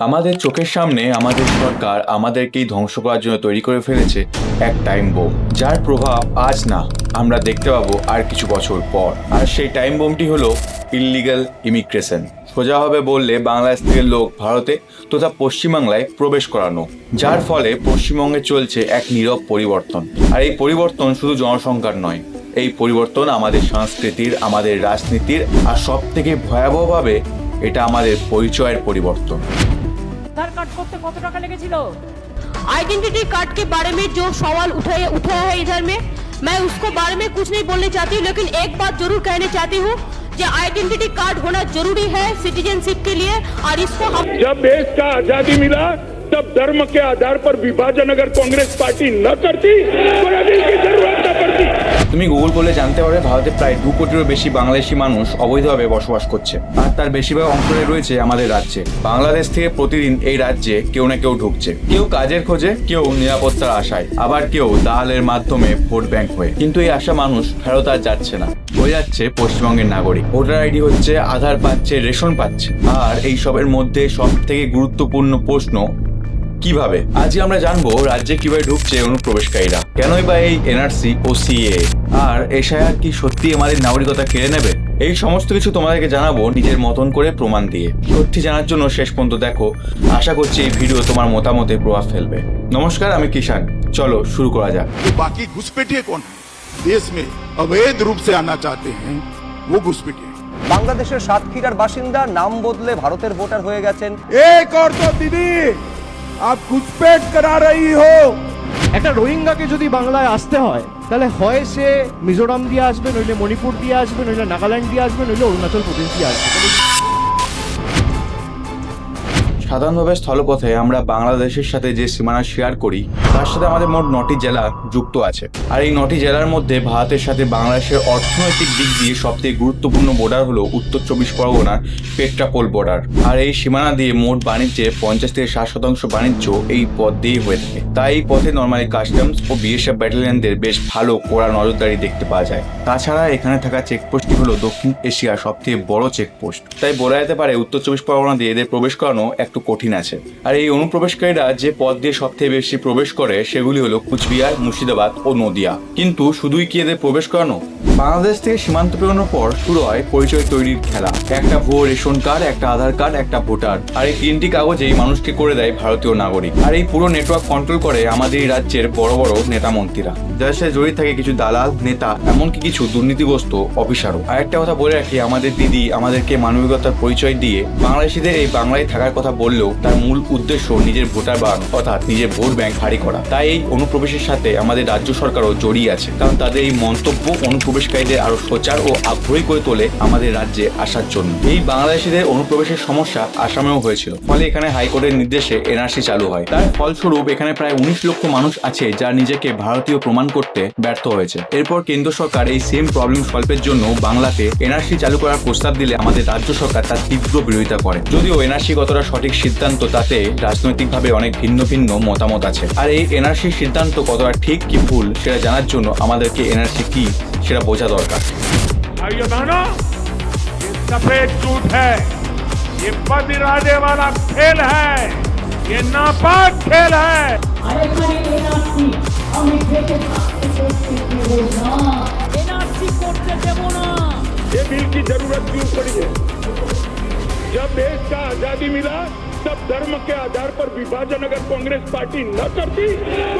আমাদের চোখের সামনে আমাদের সরকার আমাদেরকেই ধ্বংস করার জন্য তৈরি করে ফেলেছে এক টাইম বোম, যার প্রভাব আজ না আমরা দেখতে পাবো আর কিছু বছর পর। আর সেই টাইম বোমটি হলো ইললিগাল ইমিগ্রেশন। সোজাভাবে বললে বাংলাদেশ থেকে লোক ভারতে তথা পশ্চিমবাংলায় প্রবেশ করানো, যার ফলে পশ্চিমবঙ্গে চলছে এক নীরব পরিবর্তন। আর এই পরিবর্তন শুধু জনসংখ্যার নয়, এই পরিবর্তন আমাদের সংস্কৃতির, আমাদের রাজনীতির, আর সব থেকে ভয়াবহভাবে এটা আমাদের পরিচয়ের পরিবর্তন। आधार कार्ड করতে কত টাকা লেগেছিল? आइडेंटिटी कार्ड के बारे में जो सवाल उठाया है इधर में, मैं उसको बारे में कुछ नहीं बोलने चाहती हूँ, लेकिन एक बात जरूर कहना चाहती हूँ कि आइडेंटिटी कार्ड होना जरूरी है सिटीजनशिप के लिए। और इसको हम जब देश का आजादी मिला तब धर्म के आधार पर विभाजन अगर कांग्रेस पार्टी न करती तो अभी इसकी जरूरत न पड़ती। তুমি গুগল করলে জানতে পারবে ভারতে প্রায় 2 কোটিরও বেশি বাংলাদেশি মানুষ অবৈধভাবে বসবাস করছে, আর তার বেশিরভাগ অংশে রয়েছে আমাদের রাজ্যে। বাংলাদেশ থেকে প্রতিদিন এই রাজ্যে কেউ না কেউ ঢুকছে, কেউ কাজের খোঁজে, কেউ নিরাপত্তার আশায়, আবার কেউ দালালের মাধ্যমে ভোট ব্যাংক হয়ে। কিন্তু এই আশা মানুষ ফেরত আর যাচ্ছে না, হয়ে যাচ্ছে পশ্চিমবঙ্গের নাগরিক। ভোটার আইডি হচ্ছে, আধার পাচ্ছে, রেশন পাচ্ছে। আর এই সবের মধ্যে সব থেকে গুরুত্বপূর্ণ প্রশ্ন, কিভাবে? আজকে আমরা জানবো রাজ্যে কিভাবে ঢুকছে অনুপ্রবেশকারীরা, কেনই বা এই এনআরসি ও সিএ, আর এশায়ার কি সত্যি আমাদের নাগরিকতা কেড়ে নেবে। এই সমস্ত কিছু তোমাদেরকে জানাবো নিজের মতন করে প্রমাণ দিয়ে। সত্যি জানার জন্য শেষ পর্যন্ত দেখো। আশা করছি এই ভিডিও তোমার মতামতে প্রভাব ফেলবে। নমস্কার, আমি কিষান। চলো শুরু করা যাক। बाकी घुसपैठिए कौन है? देश में अवैध रूप से आना चाहते हैं वो घुसपैठिए। বাংলাদেশের সাতক্ষীরার বাসিন্দা, নাম বদলে ভারতের ভোটার হয়ে গেছেন। एक और तो दीदी आप घुसपैठ करा रही हो। একটা রোহিঙ্গাকে যদি বাংলায় আসতে হয় তাহলে হয় সে মিজোরাম দিয়ে আসবে, নইলে মণিপুর দিয়ে আসবে, নইলে নাগাল্যান্ড দিয়ে আসবে, নইলে অরুণাচল প্রদেশ দিয়ে আসবে। সাধারণভাবে স্থলপথে আমরা বাংলাদেশের সাথে যে সীমানা শেয়ার করি তার সাথে আমাদের মোট 9টি জেলা যুক্ত আছে। আর এই 9টি জেলার মধ্যে ভারতের সাথে বাংলাদেশের অর্থনৈতিক দিক দিয়ে সবথেকে গুরুত্বপূর্ণ বর্ডার হলো উত্তর 24 পরগনার পেট্রাপোল বর্ডার। আর এই সীমানা দিয়ে মোট বাণিজ্যে 50 থেকে 60% বাণিজ্য এই পথ দিয়েই হয়ে থাকে। তাই এই পথে নর্মালি কাস্টমস ও বিএসএফ ব্যাটালিয়নদের বেশ ভালো কড়া নজরদারি দেখতে পাওয়া যায়। তাছাড়া এখানে থাকা চেকপোস্টটি হলো দক্ষিণ এশিয়ার সবথেকে বড় চেকপোস্ট। তাই বলা যেতে পারে উত্তর 24 পরগনা দিয়ে এদের প্রবেশ করানো একটু কঠিন আছে। আর এই অনুপ্রবেশকারীরা যে পথ দিয়ে সবথেকে বেশি প্রবেশ করে সেগুলি হলো কুচবিহার, মুর্শিদাবাদ ও নদিয়া। কিন্তু শুধুই কি এদের প্রবেশ করানো? বাংলাদেশ থেকে সীমান্ত পেরোনোর পর শুরু হয় পরিচয় তৈরির খেলা। একটা ভুয়ো রেশন কার্ড, একটা আধার কার্ড, একটা ভোটার, আর এই 3টি কাগজেই মানুষকে করে দেয় ভারতীয় নাগরিক। আর এই পুরো নেটওয়ার্ক কন্ট্রোল করে আমাদের এই রাজ্যের বড় বড় নেতা মন্ত্রীরা, যার সাথে জড়িত থাকে কিছু দালাল, নেতা, এমনকি কিছু দুর্নীতিগ্রস্ত অফিসারও। আর একটা কথা বলে রাখি, আমাদের দিদি আমাদেরকে মানবিকতার পরিচয় দিয়ে বাংলাদেশিদের এই বাংলায় থাকার কথা বললেও তার মূল উদ্দেশ্য নিজের ভোটার বাড়ানো, অর্থাৎ নিজের ভোট ব্যাংক ভারী করা। তাই এই অনুপ্রবেশের সাথে আমাদের রাজ্য সরকারও জড়িয়ে আছে, কারণ তাদের এই মন্তব্য অনুপ্রবেশকারীদের আরো সোচ্চার ও আগ্রহী করে তোলে আমাদের রাজ্যে আসার জন্য। এই বাংলাদেশিদের অনুপ্রবেশের সমস্যা আসামেও হয়েছিল, ফলে এখানে হাইকোর্টের নির্দেশে এনআরসি চালু হয়। তার ফলস্বরূপ এখানে প্রায় 19 লক্ষ মানুষ আছে যারা নিজেকে ভারতীয় প্রমাণ করতে ব্যর্থ হয়েছে। এরপর কেন্দ্র সরকার এই সেম প্রবলেম সলভের জন্য বাংলাতে এনআরসি চালু করার প্রস্তাব দিলে আমাদের রাজ্য সরকার তার তীব্র বিরোধিতা করে। যদিও এনআরসি কতটা সঠিক সিদ্ধান্ত তাতে রাজনৈতিকভাবে অনেক ভিন্ন ভিন্ন মতামত আছে। আর এই এনআরসির সিদ্ধান্ত কতটা ঠিক কি ভুল সেটা জানার জন্য আমাদেরকে এনআরসি কি সেটা বোঝা দরকার। भाइयों बहनों, ये सफेद झूठ है, ये पद इरादे वाला खेल है, ये नापाक खेल है। আরেকখানে এনআরসি আমি দেখে থাকতে দেব না, এনআরসি করতে দেব না। ये बिल की जरूरत क्यों पड़ी है? जब देश का आजादी मिला तब धर्म के आधार पर विभाजन अगर कांग्रेस पार्टी न करती तो